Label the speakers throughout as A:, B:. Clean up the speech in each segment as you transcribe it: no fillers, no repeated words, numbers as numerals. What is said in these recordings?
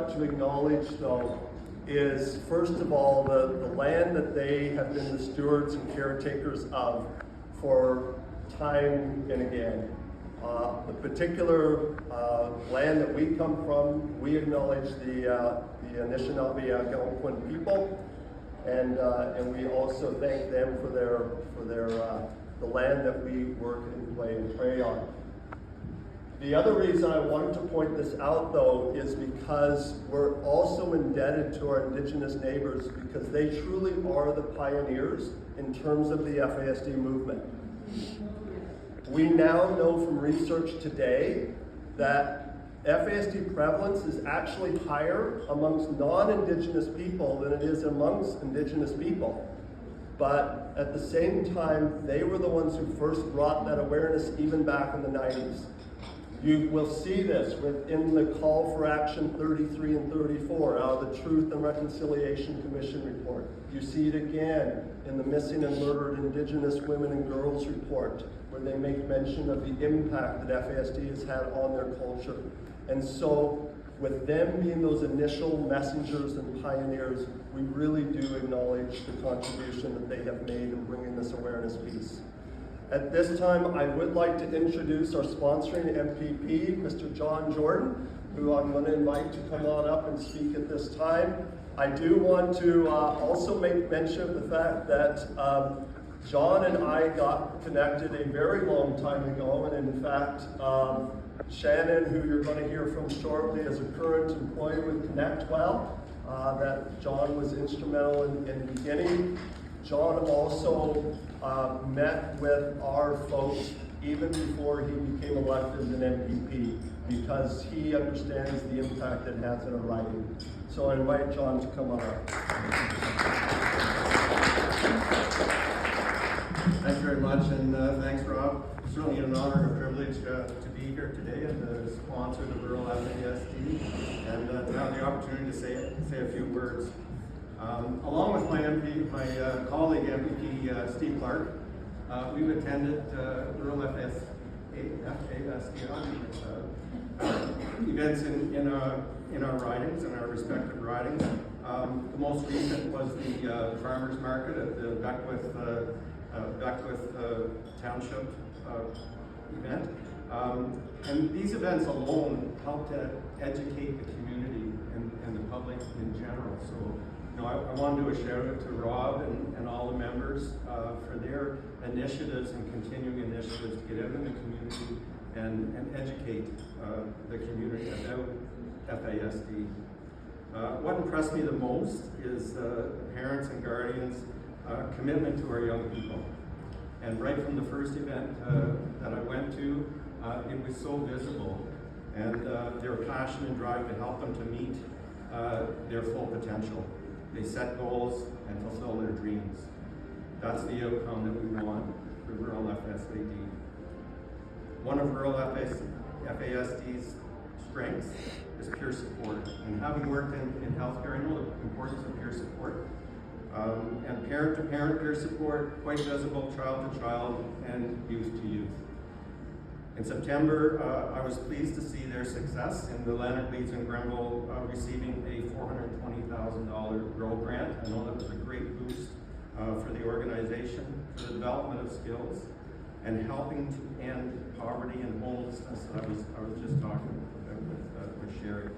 A: like to acknowledge, though, is first of all the land that they have been the stewards and caretakers of for time and again. The particular land that we come from, we acknowledge the Anishinaabe Algonquin people, and we also thank them for the land that we work and play and pray on. The other reason I wanted to point this out, though, is because we're also indebted to our Indigenous neighbors because they truly are the pioneers in terms of the FASD movement. We now know from research today that FASD prevalence is actually higher amongst non-Indigenous people than it is amongst Indigenous people. But at the same time, they were the ones who first brought that awareness even back in the 90s. You will see this within the Call for Action 33 and 34 out of the Truth and Reconciliation Commission report. You see it again in the Missing and Murdered Indigenous Women and Girls report, where they make mention of the impact that FASD has had on their culture. And so, with them being those initial messengers and pioneers, we really do acknowledge the contribution that they have made in bringing this awareness piece. At this time, I would like to introduce our sponsoring MPP, Mr. John Jordan, who I'm going to invite to come on up and speak at this time. I do want to also make mention of the fact that John and I got connected a very long time ago, and in fact, Shannon, who you're going to hear from shortly, is a current employee with ConnectWell, that John was instrumental in beginning. John also met with our folks even before he became elected as an MPP because he understands the impact it has in our riding. So I invite John to come on up.
B: Thanks very much, and thanks, Rob. It's certainly an honor and a privilege to be here today and to sponsor the Rural FASD and to have the opportunity to say a few words. Along with my colleague, MPP Steve Clark, we've attended Rural FASD events in our ridings, in our respective ridings. The most recent was the farmers market at the Beckwith Township event. And these events alone help to educate the community and the public in general. So, I want to do a shout out to Rob and all the members for their initiatives and continuing initiatives to get out in the community and educate the community about FASD. What impressed me the most is parents and guardians' commitment to our young people. And right from the first event that I went to, it was so visible. And their passion and drive to help them to meet their full potential. They set goals and fulfill their dreams. That's the outcome that we want for Rural FASD. One of Rural FASD's strengths is peer support. And having worked in healthcare, I know the importance of peer support. And parent-to-parent peer support, quite visible, child-to-child, and youth-to-youth. In September, I was pleased to see their success in the Lanark, Leeds, and Grenville receiving a $420,000 Grow grant. I know that was a great boost for the organization, for the development of skills, and helping to end poverty and homelessness that I was just talking about with Sherry.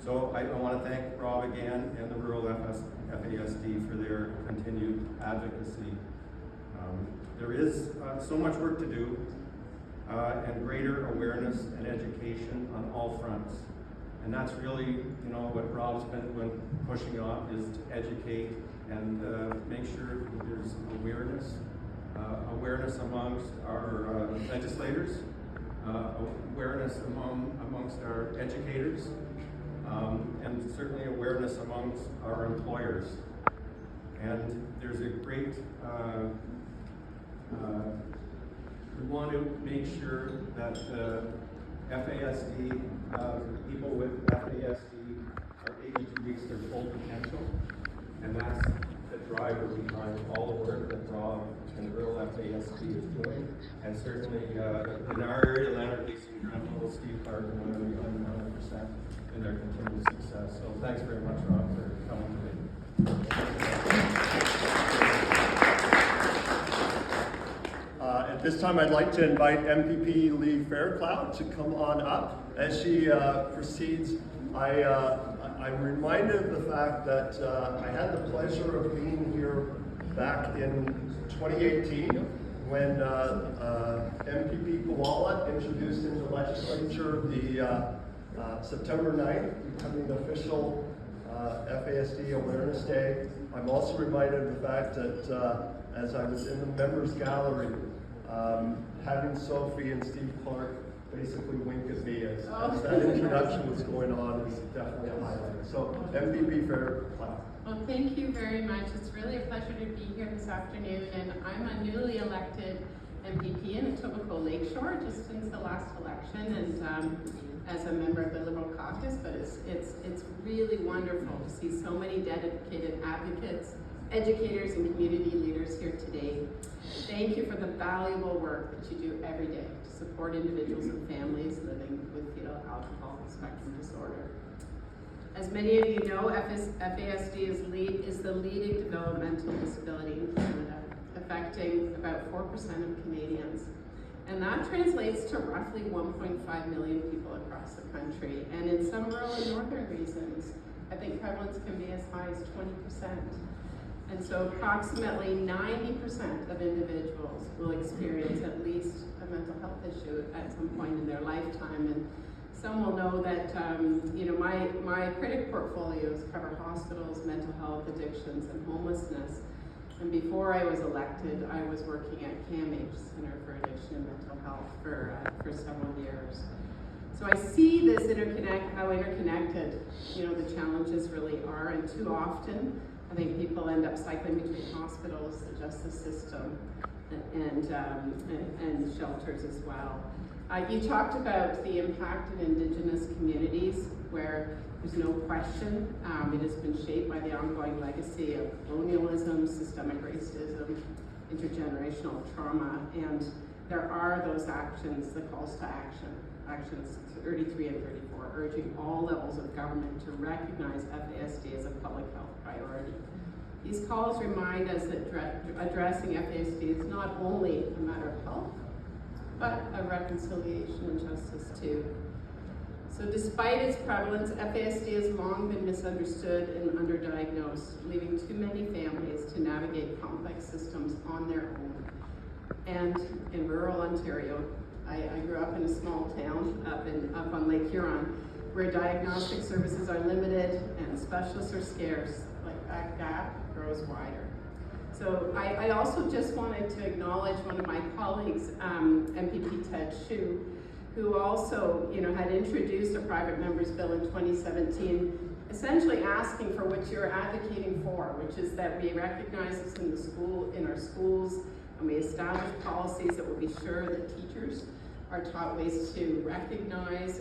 B: So I want to thank Rob again and the Rural FASD for their continued advocacy. There is so much work to do. And greater awareness and education on all fronts. And that's really, what Rob's been pushing on is to educate and make sure that there's awareness amongst our legislators, awareness amongst our educators, and certainly awareness amongst our employers. And there's a great we want to make sure that FASD, people with FASD are able to reach their full potential, and that's the driver behind all the work that Rob and Rural FASD is doing, and certainly in our area, Lanark, Leeds, and Grenville, Steve Clark, and 100% in their continued success. So thanks very much, Rob, for coming today.
A: At this time, I'd like to invite MPP Lee Fairclough to come on up. As she proceeds, I'm reminded of the fact that I had the pleasure of being here back in 2018 when MPP Koala introduced in the legislature the September 9th becoming the official FASD Awareness Day. I'm also reminded of the fact that as I was in the members gallery, having Sophie and Steve Clark basically wink at me as that introduction was going on is definitely a highlight. So MPP Fairclough.
C: Well, thank you very much. It's really a pleasure to be here this afternoon, and I'm a newly elected MPP in Etobicoke Lakeshore just since the last election, and as a member of the Liberal caucus. But it's really wonderful to see so many dedicated advocates, educators, and community leaders here today. Thank you for the valuable work that you do every day to support individuals and families living with fetal alcohol spectrum disorder. As many of you know, FASD is the leading developmental disability in Canada, affecting about 4% of Canadians. And that translates to roughly 1.5 million people across the country. And in some rural and northern regions, I think prevalence can be as high as 20%. And so approximately 90% of individuals will experience at least a mental health issue at some point in their lifetime. And some will know that, my critic portfolios cover hospitals, mental health, addictions, and homelessness. And before I was elected, I was working at CAMH, Center for Addiction and Mental Health, for several years. So I see this how interconnected, the challenges really are, and too often, I think people end up cycling between hospitals, the justice system, and shelters as well. You talked about the impact in Indigenous communities, where there's no question it has been shaped by the ongoing legacy of colonialism, systemic racism, intergenerational trauma, and there are those actions, the calls to action, actions 33 and 34, urging all levels of government to recognize FASD as a public health priority. These calls remind us that addressing FASD is not only a matter of health, but of reconciliation and justice too. So despite its prevalence, FASD has long been misunderstood and underdiagnosed, leaving too many families to navigate complex systems on their own. And in rural Ontario, I grew up in a small town up on Lake Huron, where diagnostic services are limited and specialists are scarce. Like, that gap grows wider. So I also just wanted to acknowledge one of my colleagues, MPP Ted Hsu, who also, had introduced a private member's bill in 2017, essentially asking for what you're advocating for, which is that we recognize this in our schools, and we establish policies that will be sure that teachers are taught ways to recognize,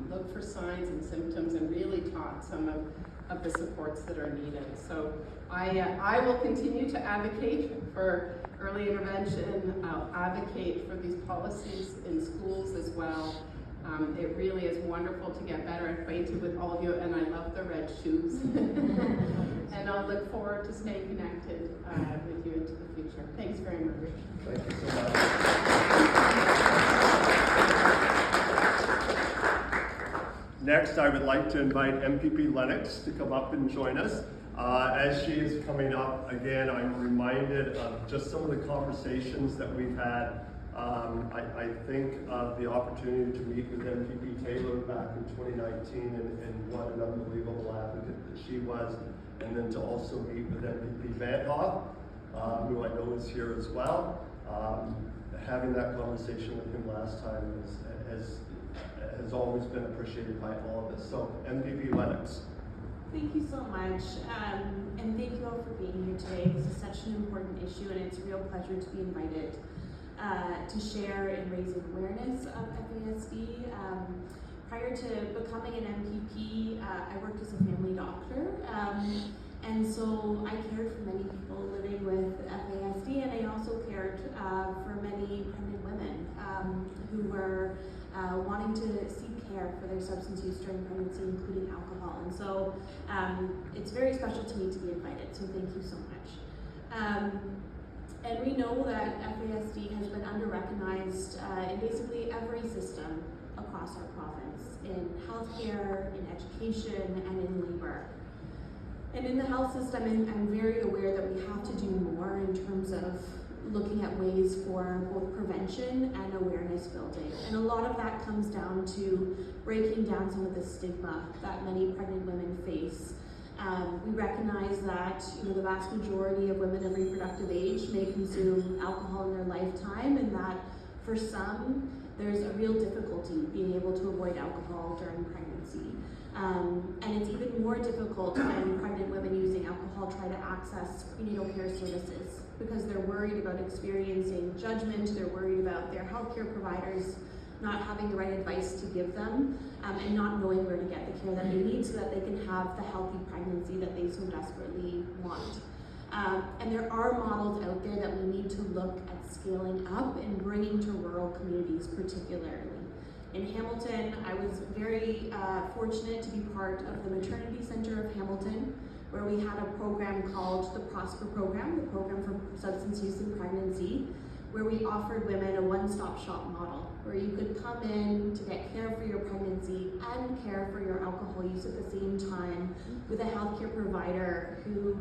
C: look for signs and symptoms, and really taught some of the supports that are needed. So I will continue to advocate for early intervention. I'll advocate for these policies in schools as well. It really is wonderful to get better acquainted with all of you, and I love the red shoes. And I'll look forward to staying connected with you into the future. Thanks very much.
A: Thank you so much. Next, I would like to invite MPP Lennox to come up and join us. As she is coming up, again, I'm reminded of just some of the conversations that we've had. I think of the opportunity to meet with MPP Taylor back in 2019 and what an unbelievable advocate that she was. And then to also meet with MPP Van Hoff, who I know is here as well. Having that conversation with him last time has always been appreciated by all of us. So MPP Lennox.
D: Thank you so much, and thank you all for being here today. This is such an important issue, and it's a real pleasure to be invited to share in raising awareness of FASD. Prior to becoming an MPP, I worked as a family doctor, and so I cared for many people living with FASD, and I also cared for many pregnant women who were wanting to seek care for their substance use during pregnancy, including alcohol. And so it's very special to me to be invited, so thank you so much. And we know that FASD has been under-recognized in basically every system across our province, in healthcare, in education, and in labor. And in the health system, I'm very aware that we have to do more in terms of looking at ways for both prevention and awareness building. And a lot of that comes down to breaking down some of the stigma that many pregnant women face. We recognize that the vast majority of women of reproductive age may consume alcohol in their lifetime, and that for some, there's a real difficulty being able to avoid alcohol during pregnancy. And it's even more difficult when pregnant women using alcohol try to access prenatal care services, because they're worried about experiencing judgment, they're worried about their healthcare providers not having the right advice to give them, and not knowing where to get the care that they need so that they can have the healthy pregnancy that they so desperately want. And there are models out there that we need to look at scaling up and bringing to rural communities particularly. In Hamilton, I was very fortunate to be part of the Maternity Center of Hamilton, where we had a program called the Prosper Program, the Program for Substance Use in Pregnancy, where we offered women a one-stop shop model, where you could come in to get care for your pregnancy and care for your alcohol use at the same time, with a healthcare provider who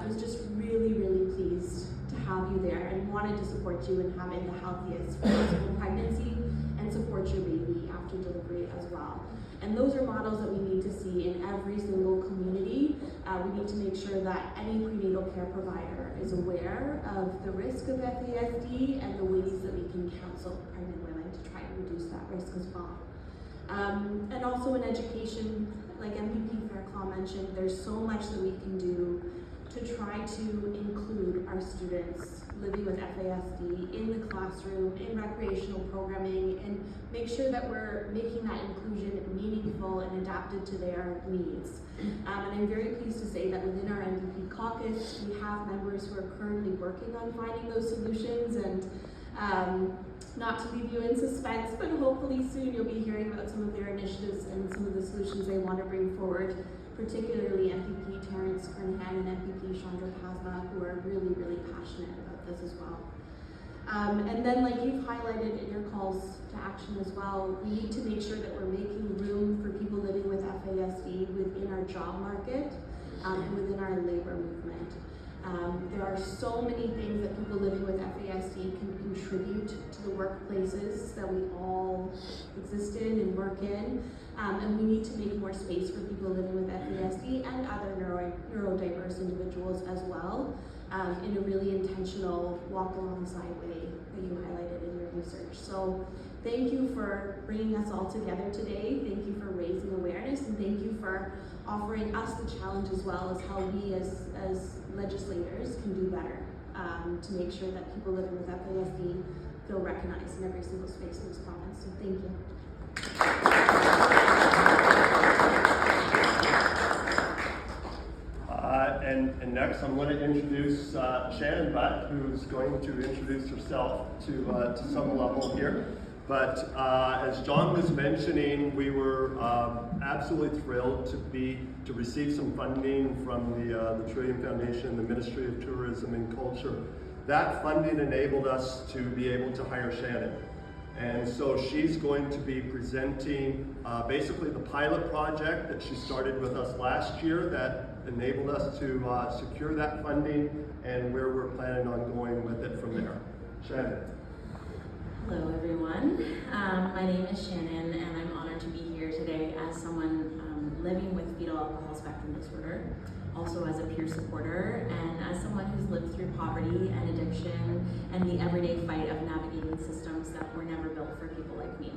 D: was just really, really pleased to have you there and wanted to support you in having the healthiest possible pregnancy and support your baby after delivery as well. And those are models that we need to see in every single community. We need to make sure that any prenatal care provider is aware of the risk of FASD and the ways that we can counsel pregnant women to try and reduce that risk as well. And also in education, like MPP Fairclough mentioned, there's so much that we can do to try to include our students living with FASD in the classroom, in recreational programming, and make sure that we're making that inclusion meaningful and adapted to their needs. And I'm very pleased to say that within our MPP caucus, we have members who are currently working on finding those solutions, and not to leave you in suspense, but hopefully soon you'll be hearing about some of their initiatives and some of the solutions they want to bring forward, particularly MPP Terrence Kernahan and MPP Chandra Pasma, who are really, really passionate about this as well. And then, like you've highlighted in your calls to action as well, we need to make sure that we're making room for people living with FASD within our job market and within our labor movement. There are so many things that people living with FASD can contribute to the workplaces that we all exist in and work in, and we need to make more space for people living with FASD and other neurodiverse individuals as well, in a really intentional walk alongside way that you highlighted in your research. So thank you for bringing us all together today. Thank you for raising awareness, and thank you for offering us the challenge as well as how we as legislators can do better to make sure that people living with FASD feel recognized in every single space in this province. So thank you.
A: And next I'm going to introduce Shannon Butt, who's going to introduce herself to some level here. But as John was mentioning, we were absolutely thrilled to receive some funding from the Trillium Foundation, the Ministry of Tourism and Culture. That funding enabled us to be able to hire Shannon. And so she's going to be presenting basically the pilot project that she started with us last year that enabled us to secure that funding, and where we're planning on going with it from there. Shannon.
E: Hello everyone, my name is Shannon, and I'm honored to be here today as someone living with fetal alcohol spectrum disorder, also as a peer supporter, and as someone who's lived through poverty and addiction and the everyday fight of navigating systems that were never built for people like me.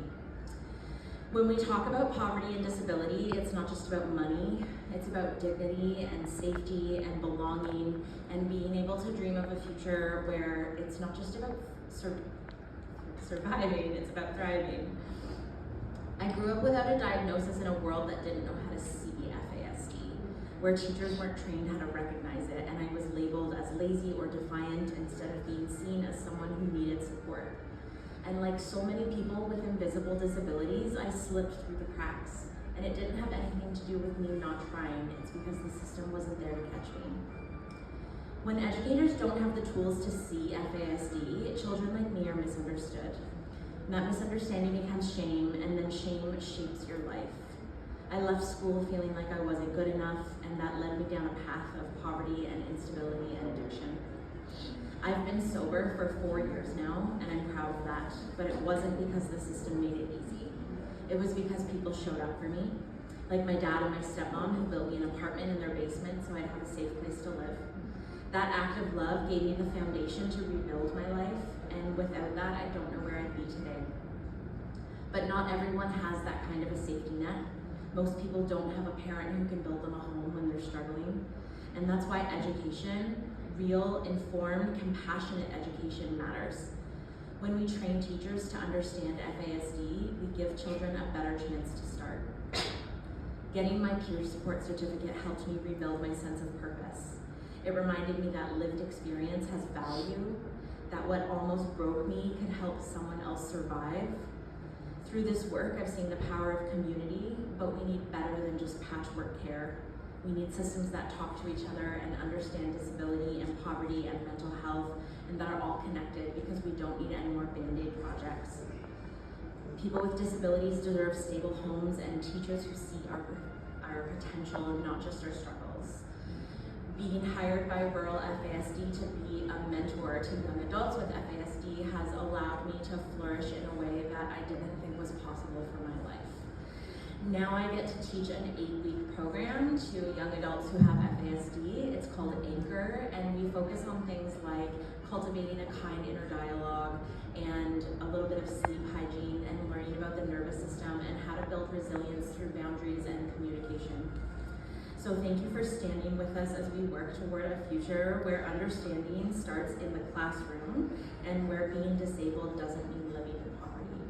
E: When we talk about poverty and disability, it's not just about money, it's about dignity and safety and belonging and being able to dream of a future where it's not just about surviving, it's about thriving. I grew up without a diagnosis in a world that didn't know how to see FASD, where teachers weren't trained how to recognize it, and I was labeled as lazy or defiant instead of being seen as someone who needed support. And like so many people with invisible disabilities, I slipped through the cracks. And it didn't have anything to do with me not trying, it's because the system wasn't there to catch me. When educators don't have the tools to see FASD, children like me are misunderstood. And that misunderstanding becomes shame, and then shame shapes your life. I left school feeling like I wasn't good enough, and that led me down a path of poverty and instability and addiction. I've been sober for 4 years now, and I'm proud of that, but it wasn't because the system made it easy. It was because people showed up for me, like my dad and my stepmom who built me an apartment in their basement so I'd have a safe place to live. That act of love gave me the foundation to rebuild my life, and without that, I don't know where I'd be today. But not everyone has that kind of a safety net. Most people don't have a parent who can build them a home when they're struggling. And that's why education, real, informed, compassionate education matters. When we train teachers to understand FASD, we give children a better chance to start. Getting my peer support certificate helped me rebuild my sense of purpose. It reminded me that lived experience has value, that what almost broke me could help someone else survive. Through this work, I've seen the power of community, but we need better than just patchwork care. We need systems that talk to each other and understand disability and poverty and mental health, and that are all connected, because we don't need any more Band-Aid projects. People with disabilities deserve stable homes and teachers who see our potential, not just our struggles. Being hired by Rural FASD to be a mentor to young adults with FASD has allowed me to flourish in a way that I didn't think was possible for my life. Now I get to teach an 8-week program to young adults who have FASD. It's called Anchor, and we focus on things like cultivating a kind inner dialogue and a little bit of sleep hygiene and learning about the nervous system and how to build resilience through boundaries and communication. So thank you for standing with us as we work toward a future where understanding starts in the classroom and where being disabled doesn't mean living in poverty.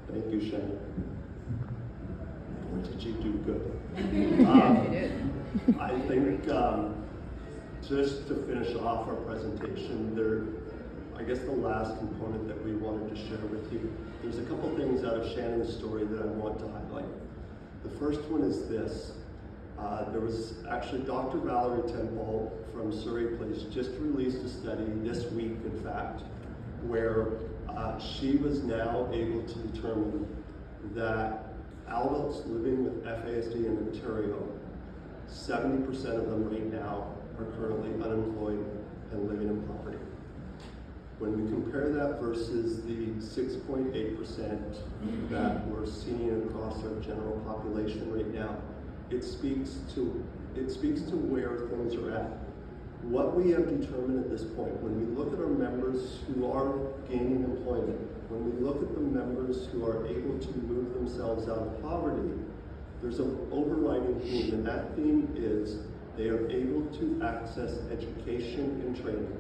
A: Thank you, Shannon. Boy, did you do good. I think just to finish off our presentation, I guess the last component that we wanted to share with you, there's a couple things out of Shannon's story that I want to highlight. The first one is this. There was actually Dr. Valerie Temple from Surrey Place just released a study this week, in fact, where she was now able to determine that adults living with FASD in Ontario, 70% of them right now are currently unemployed and living in poverty. When we compare that versus the 6.8% that we're seeing across our general population right now, it speaks to where things are at. What we have determined at this point, when we look at our members who are gaining employment, when we look at the members who are able to move themselves out of poverty, there's an overriding theme, and that theme is they are able to access education and training.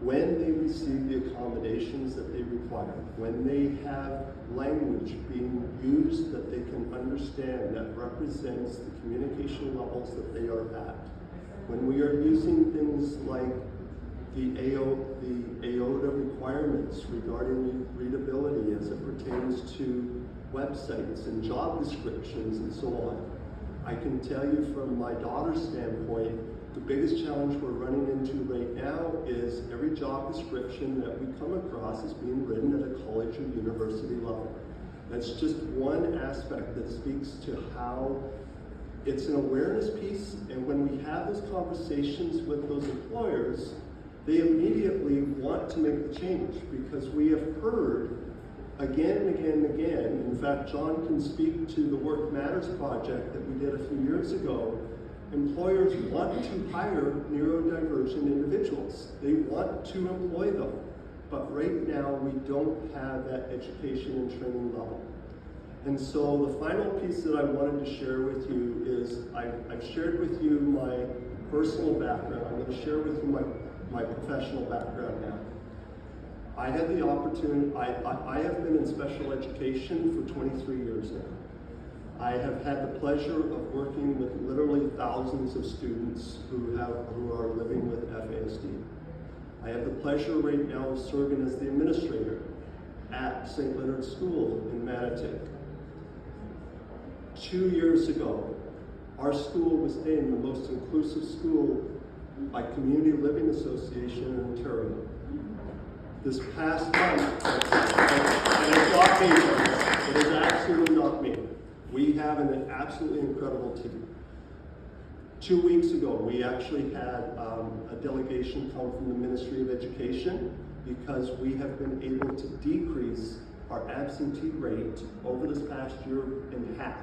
A: When they receive the accommodations that they require, when they have language being used that they can understand that represents the communication levels that they are at, when we are using things like the AOTA requirements regarding readability as it pertains to websites and job descriptions and so on, I can tell you from my daughter's standpoint, the biggest challenge we're running into right now is every job description that we come across is being written at a college or university level. That's just one aspect that speaks to how it's an awareness piece, and when we have those conversations with those employers, they immediately want to make the change because we have heard again and again and again. In fact, John can speak to the Work Matters project that we did a few years ago. Employers want to hire neurodivergent individuals. They want to employ them. But right now, we don't have that education and training level. And so the final piece that I wanted to share with you is I've shared with you my personal background. I'm going to share with you my professional background now. I had the opportunity, I have been in special education for 23 years now. I have had the pleasure of working with literally thousands of students who are living with FASD. I have the pleasure right now of serving as the administrator at St. Leonard's School in Manotick. 2 years ago, our school was named the most inclusive school by Community Living Association in Ontario. This past month, and it's not me, it is absolutely not me. We have an absolutely incredible team. 2 weeks ago, we actually had a delegation come from the Ministry of Education because we have been able to decrease our absentee rate over this past year in half.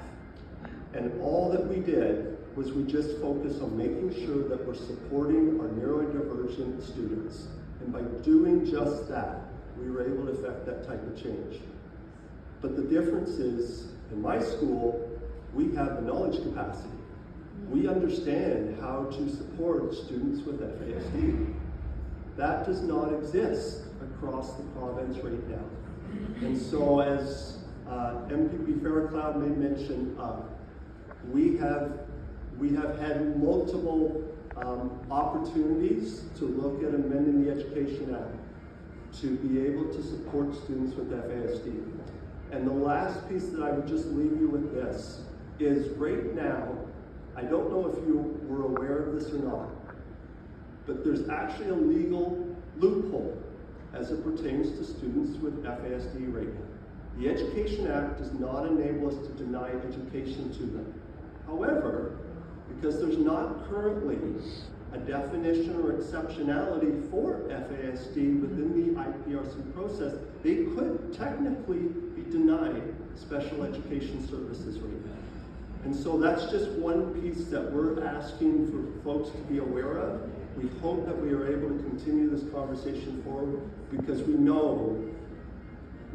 A: And all that we did was we just focused on making sure that we're supporting our neurodivergent students. And by doing just that, we were able to affect that type of change. But the difference is, in my school, we have the knowledge capacity. We understand how to support students with FASD. That does not exist across the province right now. And so as MPP Fairclough made mention of, we have had multiple opportunities to look at amending the Education Act to be able to support students with FASD. And the last piece that I would just leave you with this is right now, I don't know if you were aware of this or not, but there's actually a legal loophole as it pertains to students with FASD right now. The Education Act does not enable us to deny education to them. However, because there's not currently a definition or exceptionality for FASD within the IPRC process, they could technically be denied special education services right now. And so that's just one piece that we're asking for folks to be aware of. We hope that we are able to continue this conversation forward because we know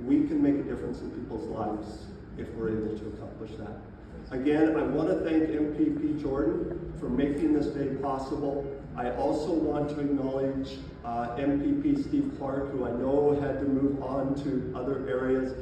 A: we can make a difference in people's lives if we're able to accomplish that. Again, I want to thank MPP Jordan for making this day possible. I also want to acknowledge MPP Steve Clark, who I know had to move on to other areas.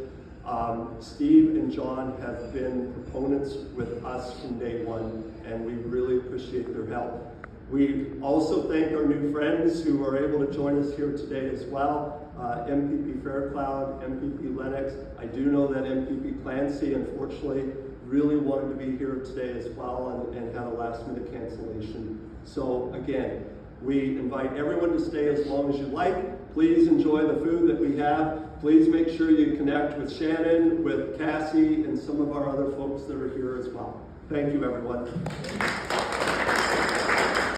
A: Steve and John have been proponents with us from day one, and we really appreciate their help. We also thank our new friends who are able to join us here today as well. MPP Fairclough, MPP Lennox. I do know that MPP Clancy, unfortunately, really wanted to be here today as well and had a last-minute cancellation. So again, we invite everyone to stay as long as you like. Please enjoy the food that we have. Please make sure you connect with Shannon, with Cassie, and some of our other folks that are here as well. Thank you, everyone.